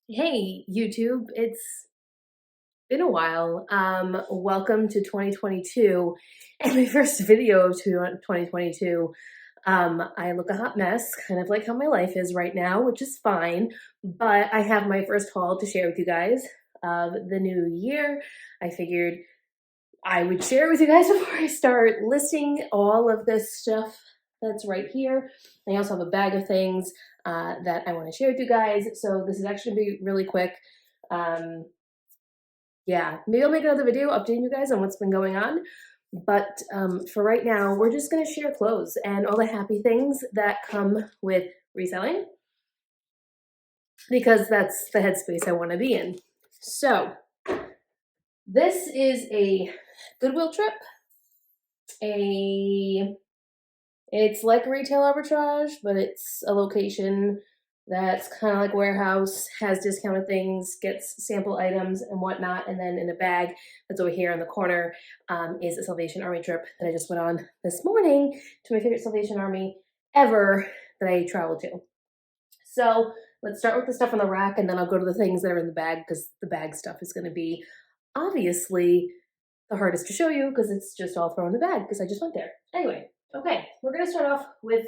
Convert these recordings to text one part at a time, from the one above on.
Hey, YouTube. It's been a while. Welcome to 2022 and my first video of 2022. I look a hot mess, kind of like how my life is right now, which is fine, but I have my first haul to share with you guys of the new year. I figured I would share with you guys before I start listing all of this stuff that's right here. I also have a bag of things that I want to share with you guys. So this is actually going to be really quick. Yeah, maybe I'll make another video updating you guys on what's been going on. But for right now, we're just going to share clothes and all the happy things that come with reselling because that's the headspace I want to be in. So this is a Goodwill trip. It's like a retail arbitrage, but it's a location that's kind of like a warehouse, has discounted things, gets sample items and whatnot, and then in a bag that's over here in the corner is a Salvation Army trip that I just went on this morning to my favorite Salvation Army ever that I traveled to. So let's start with the stuff on the rack, and then I'll go to the things that are in the bag because the bag stuff is going to be obviously the hardest to show you because it's just all thrown in the bag because I just went there. Anyway, okay, we're going to start off with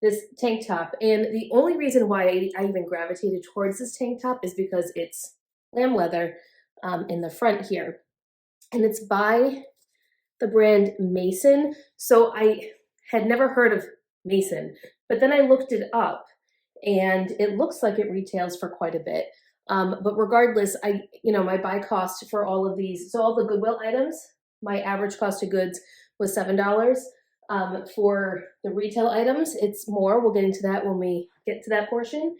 this tank top. And the only reason why I even gravitated towards this tank top is because it's lamb leather in the front here. And it's by the brand Mason. So I had never heard of Mason, but then I looked it up and it looks like it retails for quite a bit. But regardless, my buy cost for all of these, so all the Goodwill items, my average cost of goods was $7. For the retail items, it's more. We'll get into that when we get to that portion.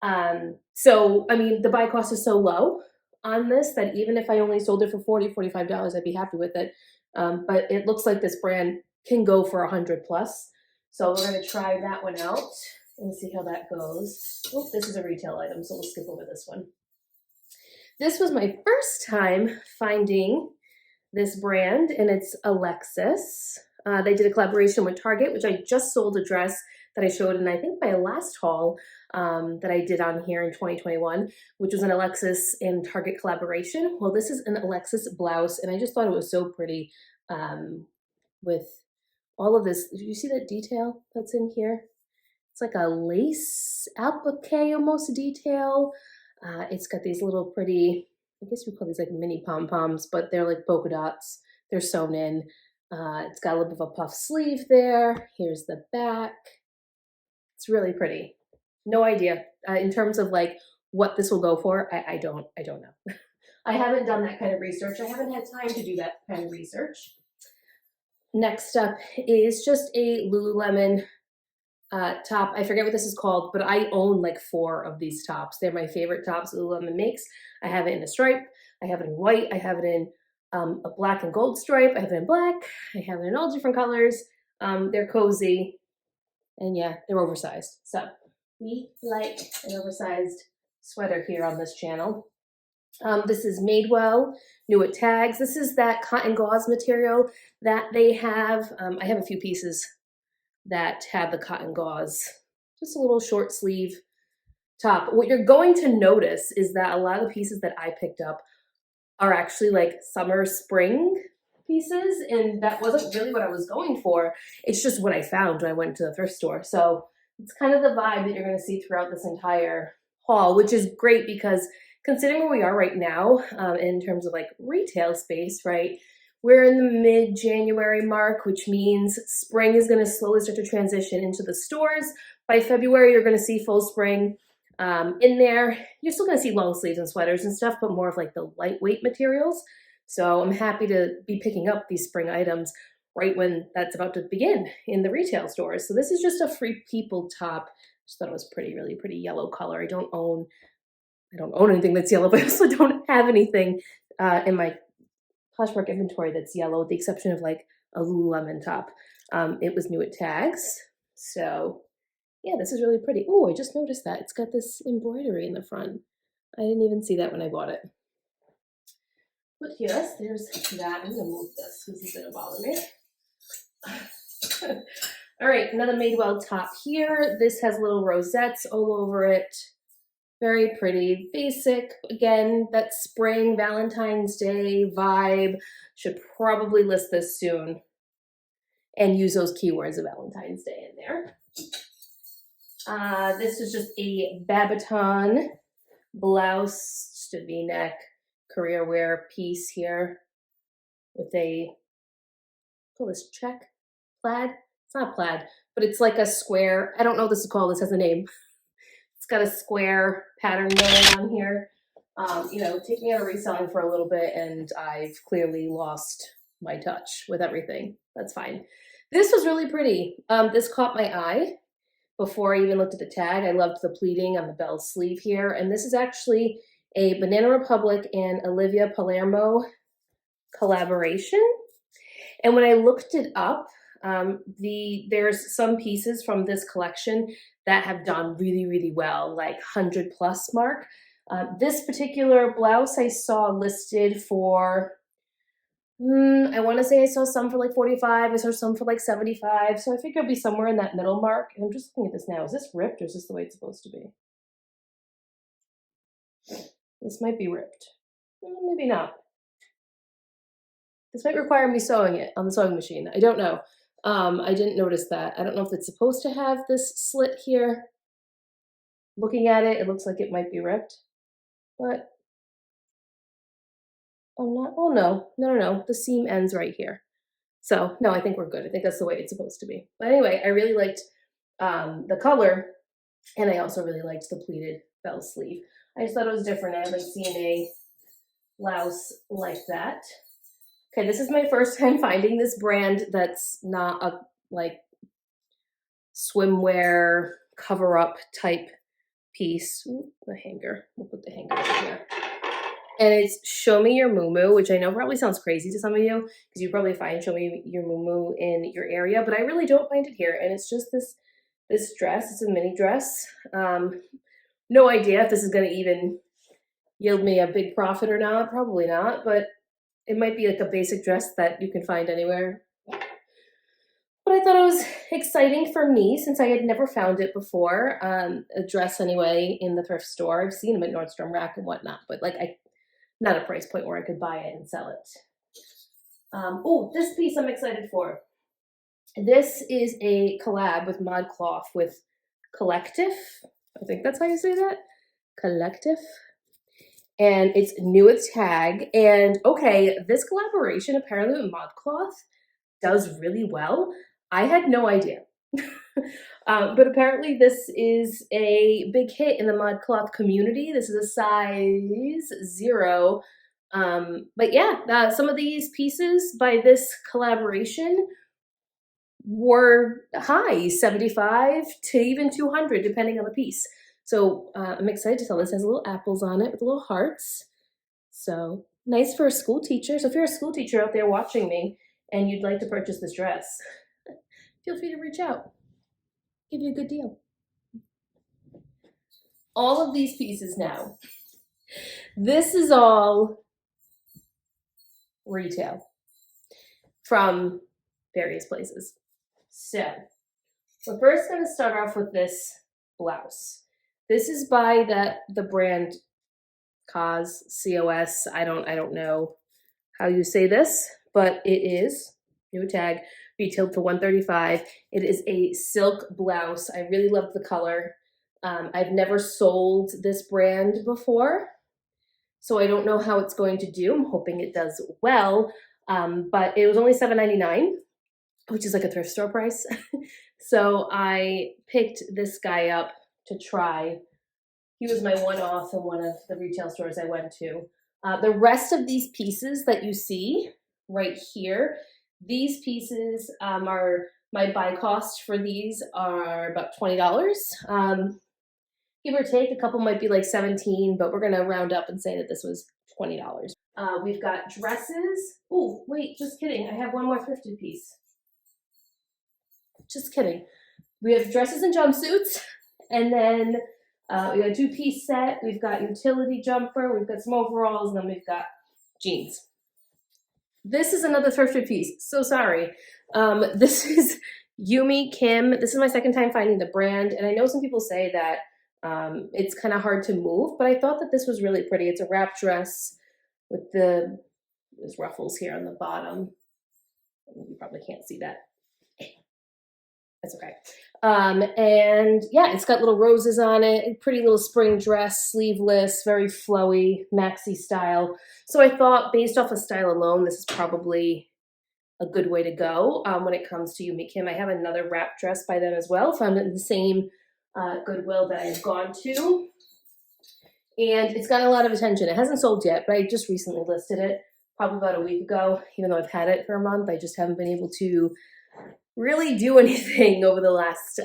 The buy cost is so low on this that even if I only sold it for $40, $45, I'd be happy with it. But it looks like this brand can go for 100 plus. So we're going to try that one out and see how that goes. Oh, this is a retail item, so we'll skip over this one. This was my first time finding this brand, and it's Alexis. They did a collaboration with Target, which I just sold a dress that I showed in, I think, my last haul that I did on here in 2021, which was an Alexis and Target collaboration. Well, this is an Alexis blouse, and I just thought it was so pretty with all of this. Did you see that detail that's in here? It's like a lace applique almost detail. It's got these little pretty, I guess we call these like mini pom-poms, but they're like polka dots. They're sewn in. It's got a little bit of a puff sleeve there. Here's the back. It's really pretty. No idea. In terms of like what this will go for, I don't know. I haven't done that kind of research. I haven't had time to do that kind of research. Next up is just a Lululemon top. I forget what this is called, but I own like 4 of these tops. They're my favorite tops Lululemon makes. I have it in a stripe. I have it in white. I have it in a black and gold stripe. I have it in black. I have it in all different colors. They're cozy. And yeah, they're oversized. So we like an oversized sweater here on this channel. This is Madewell, new at tags. This is that cotton gauze material that they have. I have a few pieces that have the cotton gauze. Just a little short sleeve top. What you're going to notice is that a lot of the pieces that I picked up are actually like summer, spring pieces, and that wasn't really what I was going for. It's just what I found when I went to the thrift store. So it's kind of the vibe that you're going to see throughout this entire haul, which is great because considering where we are right now in terms of like retail space, right? We're in the mid-January mark, which means spring is going to slowly start to transition into the stores. By February, you're going to see full spring in there. You're still going to see long sleeves and sweaters and stuff, but more of like the lightweight materials. So I'm happy to be picking up these spring items right when that's about to begin in the retail stores. So this is just a Free People top. Just thought it was pretty, really pretty yellow color. I don't own anything that's yellow, but I also don't have anything in my Poshmark inventory that's yellow, with the exception of like a Lululemon top. It was new at tags. So yeah, this is really pretty. Oh, I just noticed that. It's got this embroidery in the front. I didn't even see that when I bought it. But yes, there's that. I'm gonna move this because it's gonna bother me. All right, another Madewell top here. This has little rosettes all over it. Very pretty, basic. Again, that spring Valentine's Day vibe. Should probably list this soon and use those keywords of Valentine's Day in there. This is just a Babaton blouse, just a V-neck career wear piece here with a, call this check, plaid? It's not plaid, but it's like a square. I don't know what this is called. This has a name. It's got a square pattern going on here. You know, taking out a reselling for a little bit, and I've clearly lost my touch with everything. That's fine. This was really pretty. This caught my eye before I even looked at the tag. I loved the pleating on the bell sleeve here. And this is actually a Banana Republic and Olivia Palermo collaboration. And when I looked it up, there's some pieces from this collection that have done really, really well, like 100+ mark. This particular blouse I saw listed for, I want to say I saw some for like 45, I saw some for like 75, so I think it'll be somewhere in that middle mark. And I'm just looking at this now. Is this ripped or is this the way it's supposed to be? This might be ripped. Maybe not. This might require me sewing it on the sewing machine. I don't know. I didn't notice that. I don't know if it's supposed to have this slit here. Looking at it, it looks like it might be ripped, but oh no, the seam ends right here. So no, I think we're good. I think that's the way it's supposed to be. But anyway, I really liked the color, and I also really liked the pleated bell sleeve. I just thought it was different. I haven't seen a blouse like that. Okay, this is my first time finding this brand that's not a like swimwear cover-up type piece. Ooh, the hanger. We'll put the hanger over here. And it's Show Me Your Muumuu, which I know probably sounds crazy to some of you because you probably find Show Me Your Muumuu in your area, but I really don't find it here. And it's just this dress. It's a mini dress. No idea if this is going to even yield me a big profit or not. Probably not, but it might be like a basic dress that you can find anywhere. But I thought it was exciting for me since I had never found it before. A dress anyway in the thrift store. I've seen them at Nordstrom Rack and whatnot, but like not a price point where I could buy it and sell it. Oh, this piece I'm excited for. This is a collab with ModCloth with Collective. I think that's how you say that. Collective. And it's new at tag. And okay, this collaboration apparently with ModCloth does really well. I had no idea. But apparently this is a big hit in the ModCloth community. This is a size 0. But yeah, some of these pieces by this collaboration were high, 75 to even 200, depending on the piece. So I'm excited to sell this. It has little apples on it with little hearts. So nice for a school teacher. So if you're a school teacher out there watching me and you'd like to purchase this dress, feel free to reach out. Give you a good deal. All of these pieces now. This is all retail from various places. So we're first going to start off with this blouse. This is by the brand COS, C-O-S. I don't know how you say this, but it is new tag, retailed for $135. It is a silk blouse. I really love the color. I've never sold this brand before, so I don't know how it's going to do. I'm hoping it does well, but it was only $7.99, which is like a thrift store price. So I picked this guy up to try. He was my one-off in one of the retail stores I went to. The rest of these pieces that you see right here, these pieces are, my buy cost for these are about $20. Give or take, a couple might be like 17, but we're gonna round up and say that this was $20. We've got dresses. Oh, wait, just kidding. I have one more thrifted piece. Just kidding. We have dresses and jumpsuits, and then we got a 2-piece set. We've got utility jumper. We've got some overalls, and then we've got jeans. This is another thrifted piece. So sorry. This is Yumi Kim. This is my second time finding the brand, and I know some people say that It's kind of hard to move, but I thought that this was really pretty. It's a wrap dress with there's ruffles here on the bottom. You probably can't see that. That's okay. And yeah, it's got little roses on it, pretty little spring dress, sleeveless, very flowy, maxi style. So I thought based off of style alone, this is probably a good way to go when it comes to You Meet Kim. I have another wrap dress by them as well, found it in the same Goodwill that I've gone to. And it's gotten a lot of attention. It hasn't sold yet, but I just recently listed it, probably about a week ago. Even though I've had it for a month, I just haven't been able to really do anything over the last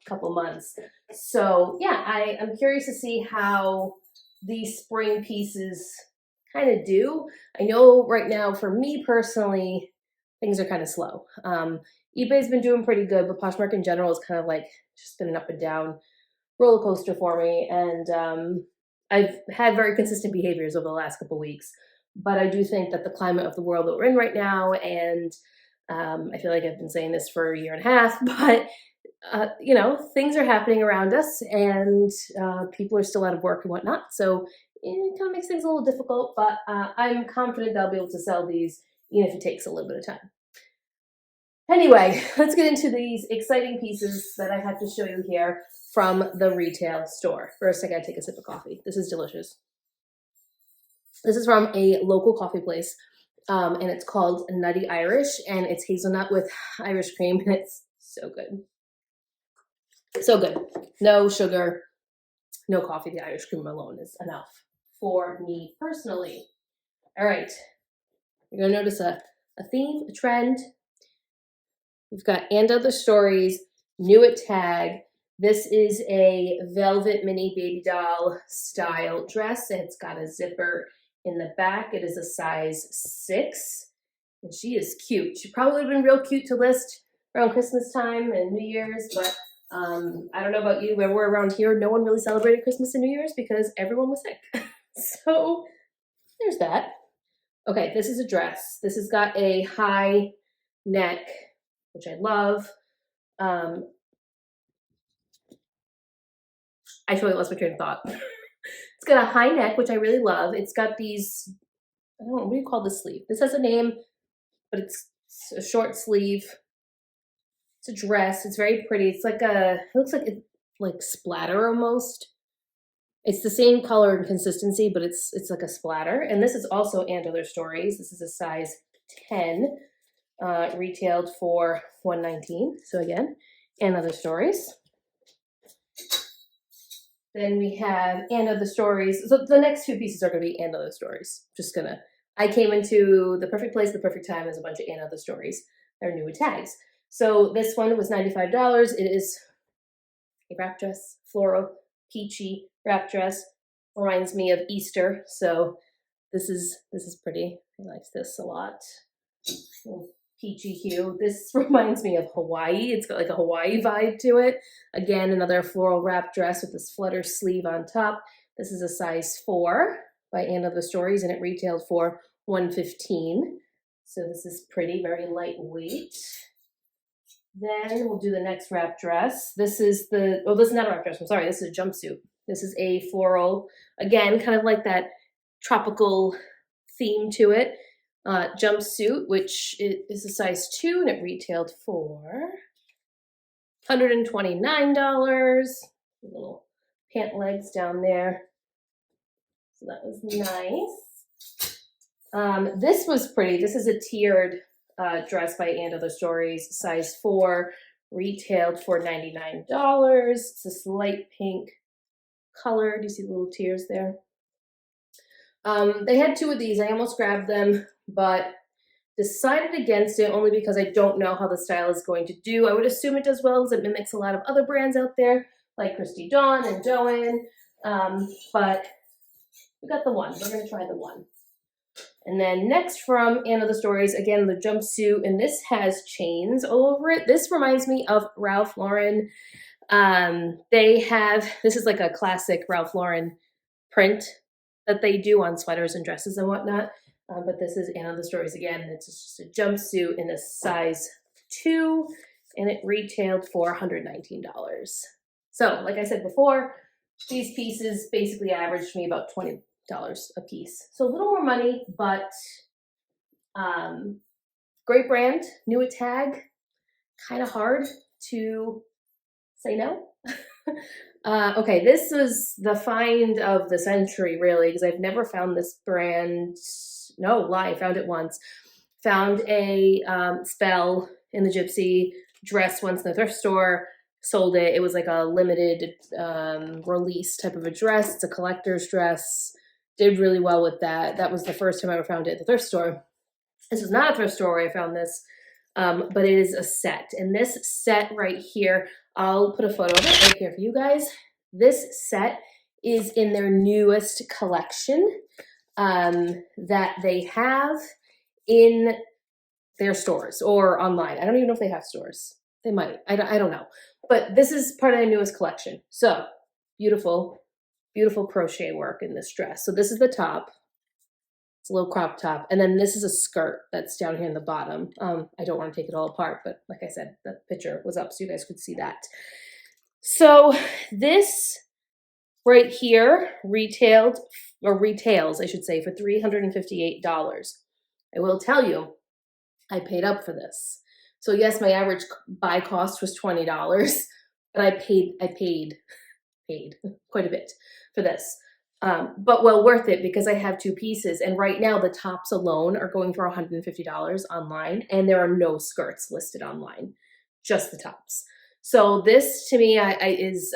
couple months. So yeah, I'm curious to see how these spring pieces kind of do. I know right now for me personally, things are kind of slow. eBay's been doing pretty good, but Poshmark in general is kind of like just been an up and down roller coaster for me. And I've had very consistent behaviors over the last couple weeks, but I do think that the climate of the world that we're in right now, and I feel like I've been saying this for a year and a half, but you know, things are happening around us, and people are still out of work and whatnot. So it kind of makes things a little difficult, but I'm confident that I'll be able to sell these, even if it takes a little bit of time. Anyway, let's get into these exciting pieces that I have to show you here from the retail store. First, I gotta take a sip of coffee. This is delicious. This is from a local coffee place, and it's called Nutty Irish, and it's hazelnut with Irish cream, and it's so good. So good. No sugar, no coffee. The Irish cream alone is enough for me personally. All right. You're going to notice a theme, a trend. We've got And Other Stories, new at tag. This is a velvet mini baby doll style dress. It's got a zipper in the back. It is a size 6. And she is cute. She probably would have been real cute to list around Christmas time and New Year's, but I don't know about you, where we're around here, no one really celebrated Christmas and New Year's because everyone was sick. So there's that. Okay, this is a dress. This has got a high neck, which I love. I totally lost my train of thought. It's got a high neck, which I really love. It's got these, I don't know, what do you call this sleeve? This has a name, but it's a short sleeve. It's a dress. It's very pretty. It's like it looks like like splatter almost. It's the same color and consistency, but it's like a splatter. And this is also And Other Stories. This is a size 10, retailed for $119. So again, And Other Stories. Then we have And Other Stories. So the next 2 pieces are going to be And Other Stories. I came into the perfect place, the perfect time. There's a bunch of And Other Stories. They're new with tags. So this one was $95. It is a wrap dress, floral, peachy wrap dress. Reminds me of Easter. So this is pretty. I like this a lot. Peachy hue. This reminds me of Hawaii. It's got like a Hawaii vibe to it. Again, another floral wrap dress with this flutter sleeve on top. This is a size 4 by And Other Stories, and it retailed for $115. So this is pretty, very lightweight. Then we'll do the next wrap dress. This is this is not a wrap dress. I'm sorry. This is a jumpsuit. This is a floral, again, kind of like that tropical theme to it. Jumpsuit, which is a size 2, and it retailed for $129. Little pant legs down there. So that was nice. This was pretty. This is a tiered dress by And Other Stories, size 4, retailed for $99. It's this light pink color. Do you see the little tiers there? They had 2 of these. I almost grabbed them, but decided against it only because I don't know how the style is going to do. I would assume it does well, as it mimics a lot of other brands out there, like Christy Dawn and Joann. But we got the one. We're going to try the one. And then next from And Other Stories, again, the jumpsuit, and this has chains all over it. This reminds me of Ralph Lauren. This is like a classic Ralph Lauren print that they do on sweaters and dresses and whatnot. But this is And Other Stories again, and it's just a jumpsuit in a size 2, and it retailed for $119. So, like I said before, These pieces basically averaged me about $20 a piece. So a little more money, but great brand, new at tag, kind of hard to say no. Okay, this was the find of the century, really, because I've never found this brand. No, lie, found it once. Found a spell in the Gypsy dress once in the thrift store, sold it. It was like a limited release type of a dress. It's a collector's dress. Did really well with that. That was the first time I ever found it at the thrift store. This is not a thrift store where I found this, but it is a set. And this set right here, I'll put a photo of it right here for you guys. This set is in their newest collection that they have in their stores or online. I don't even know if they have stores. They might. I don't know. But this is part of their newest collection. So beautiful, beautiful crochet work in this dress. So this is the top. It's a little crop top. And then this is a skirt that's down here in the bottom. I don't want to take it all apart, but like I said, the picture was up so you guys could see that. So this right here retails, I should say, for $358. I will tell you, I paid up for this. So yes, my average buy cost was $20, but I paid quite a bit for this. But well worth it because I have two pieces. And right now the tops alone are going for $150 online, and there are no skirts listed online, just the tops. So this to me is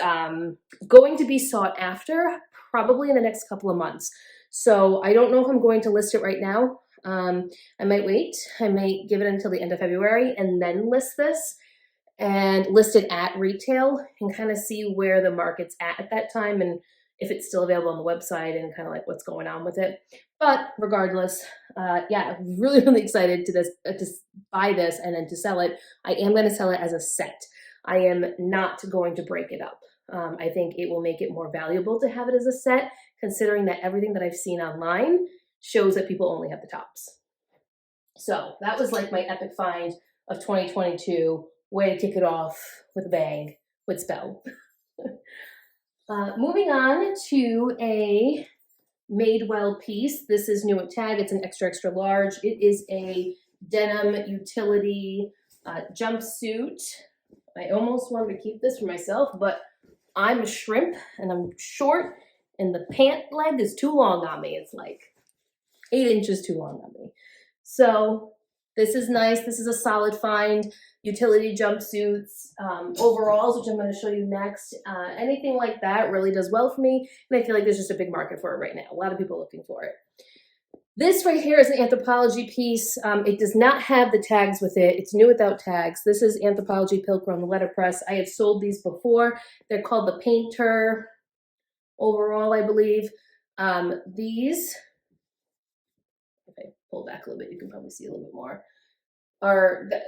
going to be sought after probably in the next couple of months. So I don't know if I'm going to list it right now. I might wait. I might give it until the end of February and then list this and list it at retail and kind of see where the market's at that time and if it's still available on the website and kind of like what's going on with it. But regardless, yeah, I'm really, really excited to buy this and then to sell it. I am going to sell it as a set. I am not going to break it up. I think it will make it more valuable to have it as a set, considering that everything that I've seen online shows that people only have the tops. So that was like my epic find of 2022. Way to kick it off with a bang with Spell. Moving on to a Madewell piece. This is new at tag. It's an extra, extra large. It is a denim utility jumpsuit. I almost wanted to keep this for myself, but I'm a shrimp and I'm short and the pant leg is too long on me. It's like 8 inches too long on me. So this is nice. This is a solid find. Utility jumpsuits, overalls, which I'm going to show you next. Anything like that really does well for me. And I feel like there's just a big market for it right now. A lot of people looking for it. This right here is an Anthropology piece. It does not have the tags with it. It's new without tags. This is Anthropology Pilgrim letterpress. I have sold these before. They're called the Painter overall, I believe. These, if I pull back a little bit, you can probably see a little bit more.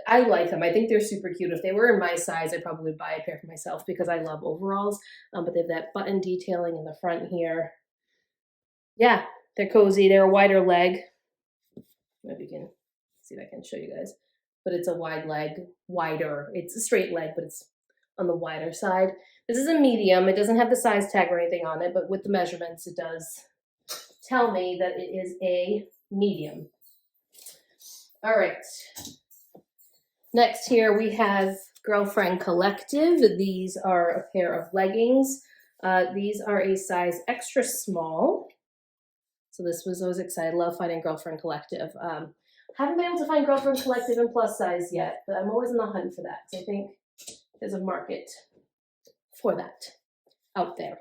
I like them. I think they're super cute. If they were in my size, I'd probably buy a pair for myself because I love overalls. But they have that button detailing in the front here. Yeah, they're cozy. They're a wider leg. Maybe you can see if I can show you guys. But it's a wide leg, wider. It's a straight leg, but it's on the wider side. This is a medium. It doesn't have the size tag or anything on it, but with the measurements, it does tell me that it is a medium. All right. Next here we have Girlfriend Collective. These are a pair of leggings. These are a size extra small. So this was always excited. I love finding Girlfriend Collective. Haven't been able to find Girlfriend Collective in plus size yet, but I'm always in the hunt for that. So I think there's a market for that out there.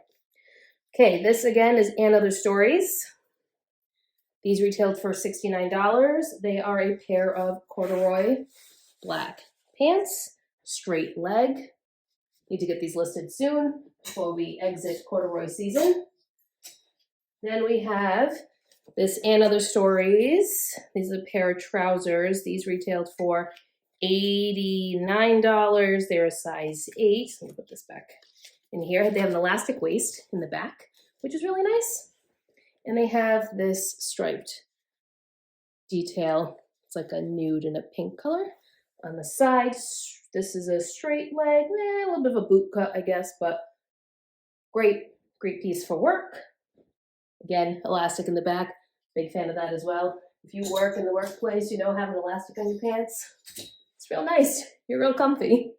Okay, this again is And Other Stories. These retailed for $69. They are a pair of corduroy black pants, straight leg. Need to get these listed soon before we exit corduroy season. Then we have this And Other Stories. These are a pair of trousers. These retailed for $89. They're a size 8. Let me put this back in here. They have an elastic waist in the back, which is really nice. And they have this striped detail. It's like a nude and a pink color. On the side, this is a straight leg, a little bit of a boot cut, I guess, but great Great piece for work. Again, elastic in the back. Big fan of that as well. If you work in the workplace, you know, having elastic on your pants, it's real nice. You're real comfy.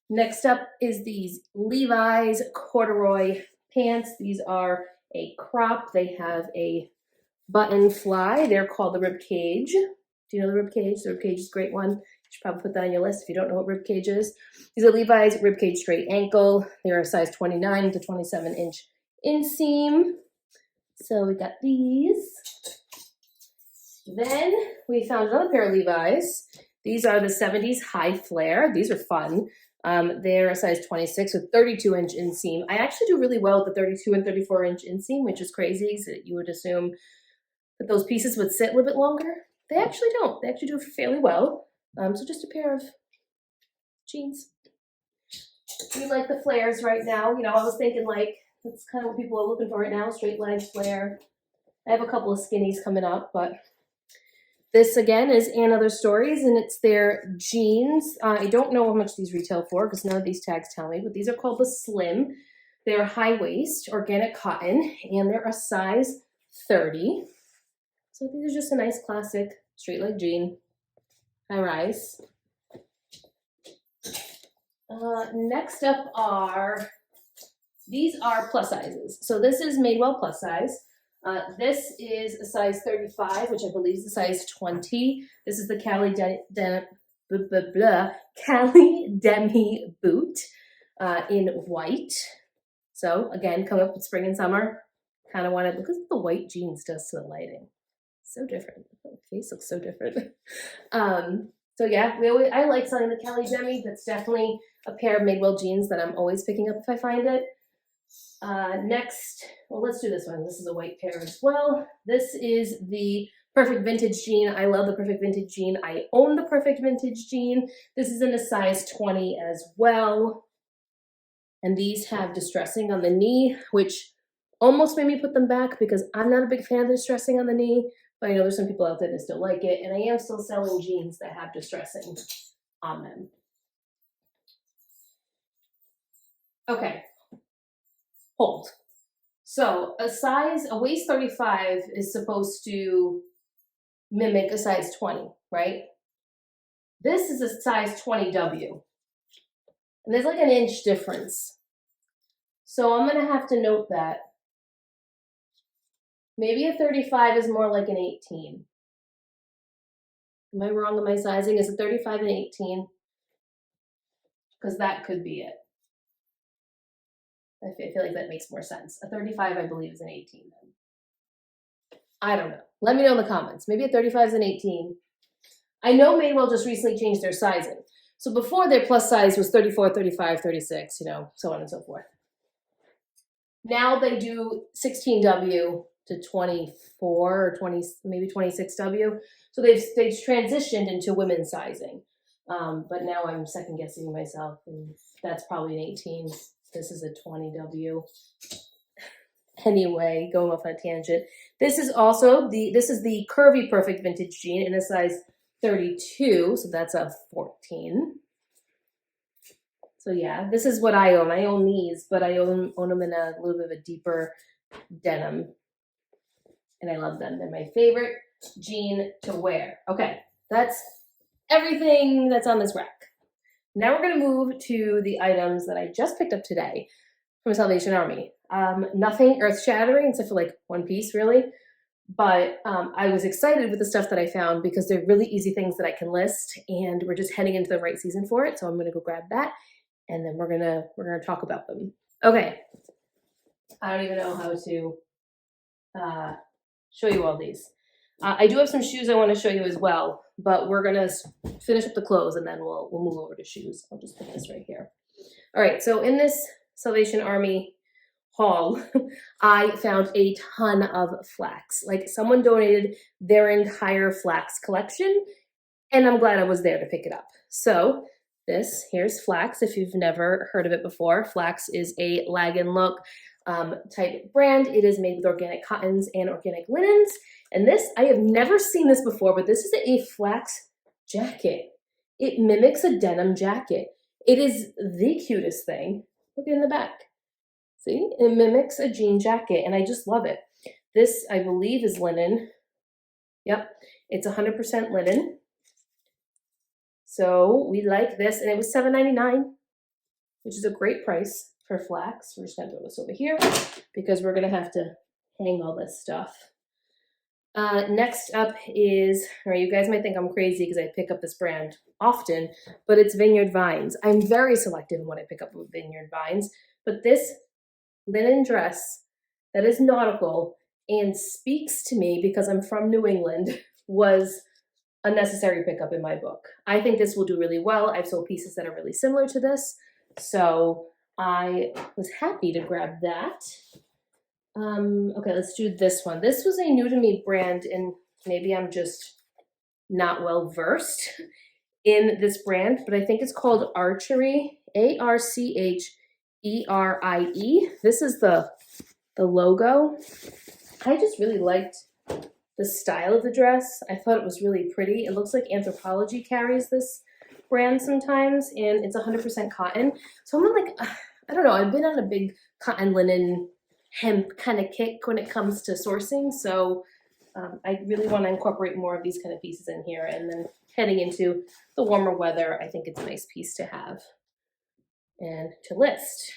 Next up is these Levi's corduroy pants. These are a crop. They have a button fly. They're called the rib cage. Do you know the rib cage? The rib cage is a great one. You should probably put that on your list if you don't know what rib cage is. These are Levi's rib cage straight ankle. They're a size 29 to 27 inch inseam. So we got these. Then we found another pair of Levi's. These are the 70s high flare. These are fun. They're a size 26 with 32 inch inseam. I actually do really well with the 32 and 34 inch inseam, which is crazy. So you would assume that those pieces would sit a little bit longer. They actually don't. They actually do fairly well. So just a pair of jeans. We like the flares right now. You know, I was thinking like, that's kind of what people are looking for right now, straight leg flare. I have a couple of skinnies coming up, but this again is And Other Stories, and it's their jeans. I don't know how much these retail for because none of these tags tell me, but these are called the Slim. They're high waist, organic cotton, and they're a size 30. So these are just a nice classic straight leg jean, high rise. Next up these are plus sizes. So this is Madewell plus size. This is a size 35, which I believe is a size 20. This is the Cali Demi boot in white. So again, coming up with spring and summer. Kind of want to look at what the white jeans does to the lighting. So different. The face looks so different. So yeah, I like selling the Cali Demi. That's definitely a pair of Madewell jeans that I'm always picking up if I find it. Next, well, let's do this one. This is a white pair as well. This is the Perfect Vintage jean. I love the Perfect Vintage jean. I own the Perfect Vintage jean. This is in a size 20 as well. And these have distressing on the knee, which almost made me put them back because I'm not a big fan of distressing on the knee, but I know there's some people out there that still like it. And I am still selling jeans that have distressing on them. Okay. Hold. So a waist 35 is supposed to mimic a size 20, right? This is a size 20W. And there's like an inch difference. So I'm going to have to note that maybe a 35 is more like an 18. Am I wrong in my sizing? Is it 35 and 18? Because that could be it. I feel like that makes more sense. A 35, I believe, is an 18 then. I don't know. Let me know in the comments. Maybe a 35 is an 18. I know Madewell just recently changed their sizing. So before their plus size was 34, 35, 36, you know, so on and so forth. Now they do 16W to 24 or 20, maybe 26W. So they've transitioned into women's sizing. But now I'm second guessing myself, and that's probably an 18. This is a 20W. Anyway, going off on a tangent. This is the curvy Perfect Vintage jean in a size 32, so that's a 14. So yeah, this is what I own. I own these, but I own them in a little bit of a deeper denim. And I love them. They're my favorite jean to wear. Okay, that's everything that's on this rack. Now we're going to move to the items that I just picked up today from Salvation Army. Nothing earth-shattering except for like one piece, really. But I was excited with the stuff that I found because they're really easy things that I can list, and we're just heading into the right season for it. So I'm going to go grab that, and then we're gonna talk about them. Okay. I don't even know how to show you all these. I do have some shoes I want to show you as well, but we're gonna finish up the clothes and then we'll move over to shoes. I'll just put this right here. All right, so in this Salvation Army haul, I found a ton of flax. Like, someone donated their entire flax collection, and I'm glad I was there to pick it up. So here's flax. If you've never heard of it before, flax is a lag and look type brand. It is made with organic cottons and organic linens. And this, I have never seen this before, but this is a flax jacket. It mimics a denim jacket. It is the cutest thing. Look in the back. See, it mimics a jean jacket, and I just love it. This, I believe, is linen. Yep, it's 100% linen. So we like this, and it was $7.99, which is a great price for flax. We're just gonna throw this over here because we're gonna have to hang all this stuff. Next up is, all right, you guys might think I'm crazy because I pick up this brand often, but it's Vineyard Vines. I'm very selective in what I pick up with Vineyard Vines, but this linen dress that is nautical and speaks to me because I'm from New England was a necessary pickup in my book. I think this will do really well. I've sold pieces that are really similar to this, so I was happy to grab that. Okay, let's do this one. This was a new to me brand, and maybe I'm just not well versed in this brand, but I think it's called Archery, Archerie. This is the logo. I just really liked the style of the dress. I thought it was really pretty. It looks like Anthropology carries this brand sometimes, and it's 100% cotton. So I'm like, I don't know, I've been on a big cotton linen hemp kind of kick when it comes to sourcing, so I really want to incorporate more of these kind of pieces in here, and then heading into the warmer weather, I think it's a nice piece to have and to list.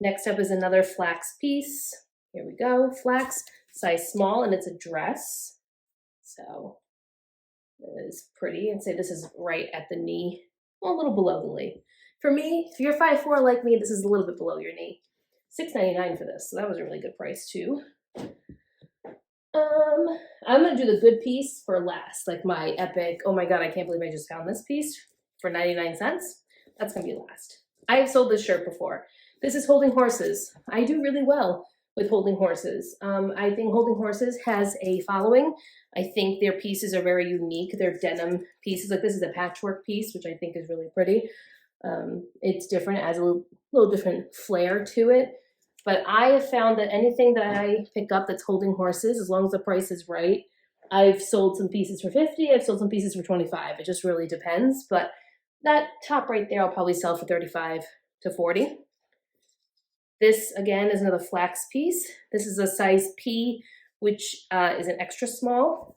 Next up is another flax piece. Here we go, flax, size small, and it's a dress, so it is pretty. And say this is right at the knee, well, a little below the knee. For me, if you're 5'4" like me, this is a little bit below your knee. $6.99 for this, so that was a really good price too. I'm gonna do the good piece for last, like my epic, oh my god, I can't believe I just found this piece for 99 cents. That's gonna be last. I have sold this shirt before. This is Holding Horses. I do really well with Holding Horses. I think Holding Horses has a following. I think their pieces are very unique. They're denim pieces. Like this is a patchwork piece, which I think is really pretty. It's different, adds a little different flair to it. But I have found that anything that I pick up that's Holding Horses, as long as the price is right, I've sold some pieces for $50, I've sold some pieces for $25. It just really depends. But that top right there, I'll probably sell for $35 to $40. This, again, is another flax piece. This is a size P, which is an extra small.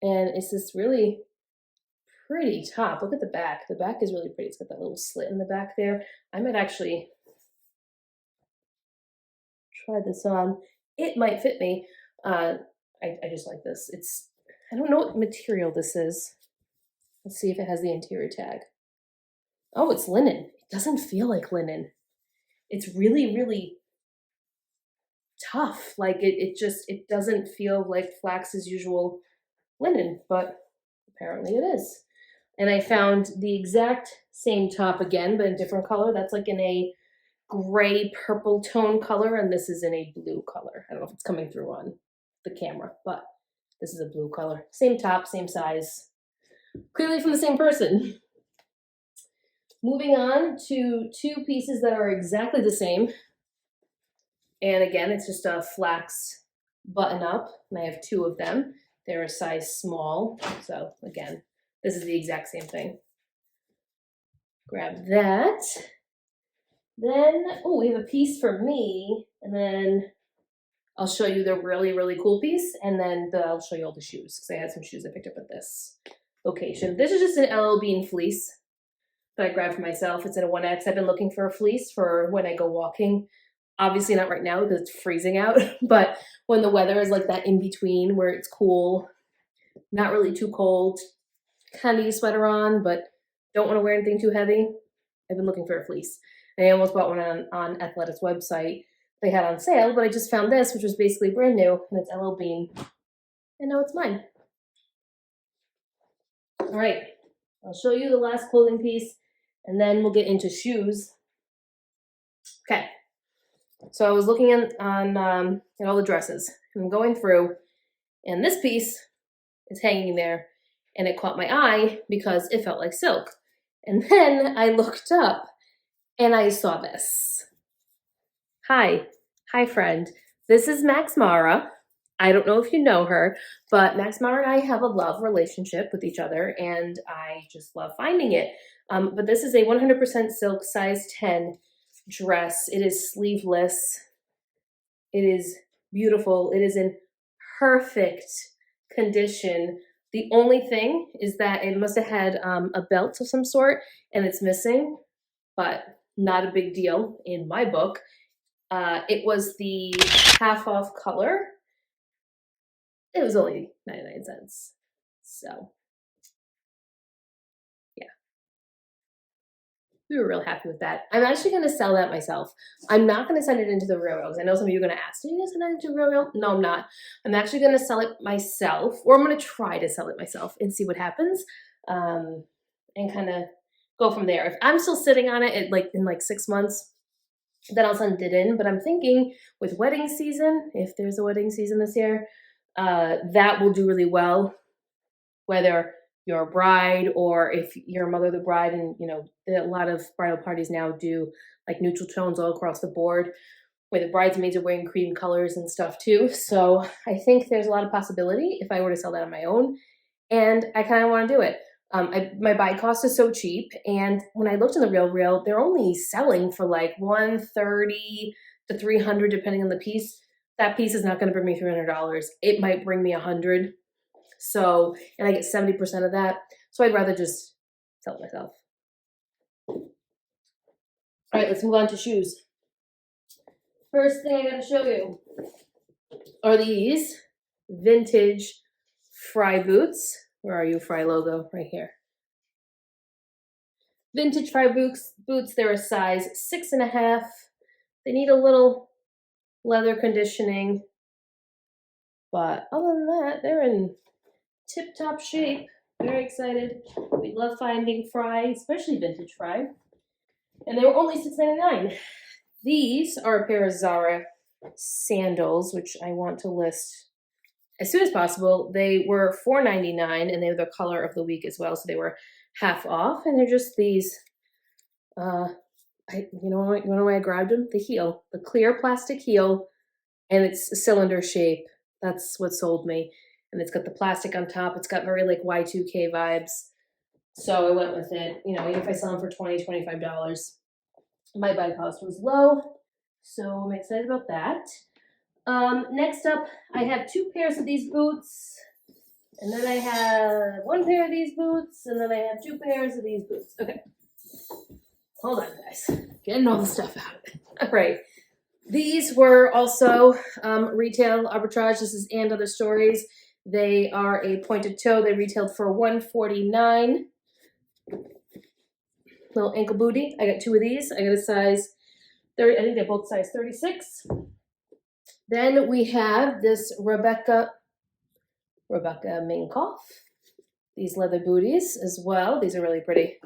And it's this really pretty top. Look at the back. The back is really pretty. It's got that little slit in the back there. I might actually try this on. It might fit me. I just like this. I don't know what material this is. Let's see if it has the interior tag. Oh, it's linen. It doesn't feel like linen. It's really, really tough. Like it doesn't feel like Flax's usual linen, but apparently it is. And I found the exact same top again, but in a different color. That's like in a gray purple tone color, and this is in a blue color. I don't know if it's coming through on the camera, but this is a blue color. Same top, same size. Clearly from the same person. Moving on to two pieces that are exactly the same. And again, it's just a flax button up, and I have two of them. They're a size small, so again, this is the exact same thing. Grab that. Then, oh, we have a piece for me, and then I'll show you the really, really cool piece, and then I'll show you all the shoes, because I had some shoes I picked up at this location. This is just an LL Bean fleece that I grabbed for myself. It's in a 1X. I've been looking for a fleece for when I go walking. Obviously not right now because it's freezing out, but when the weather is like that in between where it's cool, not really too cold, kind of need a sweater on, but don't want to wear anything too heavy, I've been looking for a fleece. I almost bought one on Athletic's website. They had on sale, but I just found this, which was basically brand new, and it's LL Bean. And now it's mine. All right, I'll show you the last clothing piece, and then we'll get into shoes. Okay, so I was looking at all the dresses, and I'm going through, and this piece is hanging there, and it caught my eye because it felt like silk. And then I looked up, and I saw this. Hi friend. This is Max Mara. I don't know if you know her, but Max Mara and I have a love relationship with each other, and I just love finding it. But this is a 100% silk size 10 dress. It is sleeveless. It is beautiful. It is in perfect condition. The only thing is that it must have had a belt of some sort and it's missing, but not a big deal in my book. It was the half off color. It was only 99 cents. So yeah, we were real happy with that. I'm actually going to sell that myself. I'm not going to send it into the real because I know some of you are going to ask, do you send it into the real? No, I'm not. I'm actually going to sell it myself, or I'm going to try to sell it myself and see what happens, and kind of go from there. If I'm still sitting on it in like 6 months, then I'll send it in. But I'm thinking with wedding season, if there's a wedding season this year, that will do really well, whether you're a bride or if you're a mother of the bride. And you know, a lot of bridal parties now do like neutral tones all across the board, where the bridesmaids are wearing cream colors and stuff too. So I think there's a lot of possibility if I were to sell that on my own, and I kind of want to do it. My buy cost is so cheap, and when I looked in the real, they're only selling for like $130 to $300 depending on the piece. That piece is not going to bring me $300. It might bring me $100. So, and I get 70% of that. So I'd rather just sell it myself. All right, let's move on to shoes. First thing I got to show you are these vintage Fry boots. Where are you, Fry logo? Right here. Vintage Fry boots. They're a size 6.5. They need a little leather conditioning, but other than that, they're in tip-top shape. Very excited. We love finding Fry, especially vintage Fry. And they were only $6.99. These are a pair of Zara sandals, which I want to list as soon as possible. They were $4.99, and they were the color of the week as well, so they were half off. And they're just these. You know why I grabbed them? The heel, the clear plastic heel, and it's a cylinder shape. That's what sold me. And it's got the plastic on top. It's got very like Y2K vibes. So I went with it. You know, even if I sell them for $20, $25, my buy cost was low. So I'm excited about that. Next up, I have 2 pairs of these boots. And then I have 1 pair of these boots. And then I have 2 pairs of these boots. Okay. Hold on, guys. Getting all the stuff out of it. All right. These were also retail arbitrage. This is And Other Stories. They are a pointed toe. They retailed for $149. Little ankle booty. I got 2 of these. I got a size 30. I think they're both size 36. Then we have this Rebecca Minkoff. These leather booties as well. These are really pretty.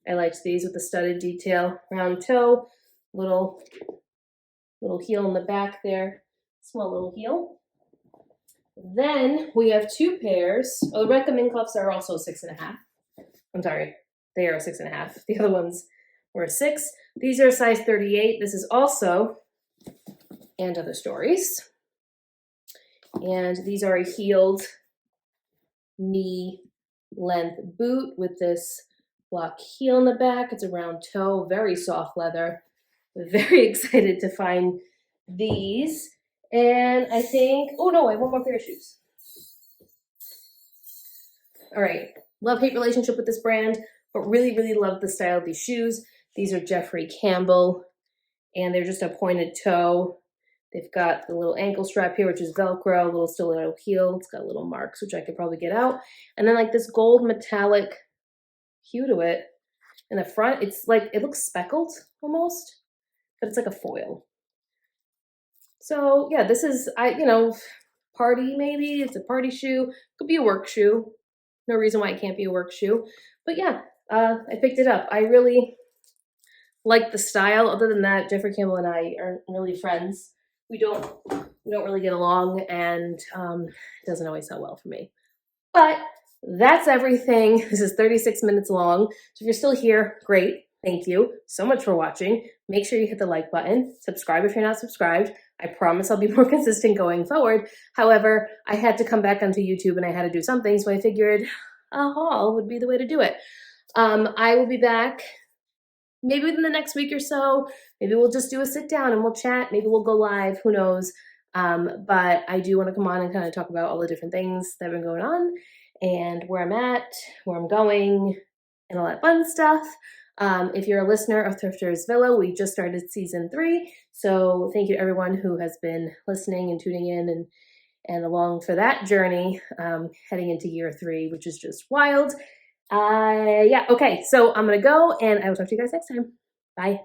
I liked these with the studded detail, round toe, little heel in the back there, small little heel. Then we have 2 pairs. Oh, the Rebecca Minkoffs are also 6.5. I'm sorry, they are 6.5. The other ones were 6. These are size 38. This is also And Other Stories. And these are a heeled knee length boot with this block heel in the back. It's a round toe, very soft leather. Very excited to find these. And I think, oh no, I have 1 more pair of shoes. All right, love-hate relationship with this brand, but really, really love the style of these shoes. These are Jeffrey Campbell, and they're just a pointed toe. They've got the little ankle strap here, which is Velcro, little stiletto heel. It's got little marks, which I could probably get out. And then like this gold metallic hue to it in the front. It's like, it looks speckled almost, but it's like a foil. So yeah, this is, party maybe. It's a party shoe. Could be a work shoe. No reason why it can't be a work shoe. But yeah, I picked it up. I really like the style. Other than that, Jeffrey Campbell and I aren't really friends. We don't really get along, and it doesn't always sell well for me. But that's everything. This is 36 minutes long. So if you're still here, great. Thank you so much for watching. Make sure you hit the like button. Subscribe if you're not subscribed. I promise I'll be more consistent going forward. However, I had to come back onto YouTube and I had to do something, so I figured a haul would be the way to do it. I will be back maybe within the next week or so, maybe we'll just do a sit down and we'll chat. Maybe we'll go live, who knows? But I do want to come on and kind of talk about all the different things that have been going on and where I'm at, where I'm going, and all that fun stuff. If you're a listener of Thrifters Villa, we just started season 3. So thank you to everyone who has been listening and tuning in and along for that journey, heading into year 3, which is just wild. Yeah, okay, so I'm going to go and I will talk to you guys next time. Bye.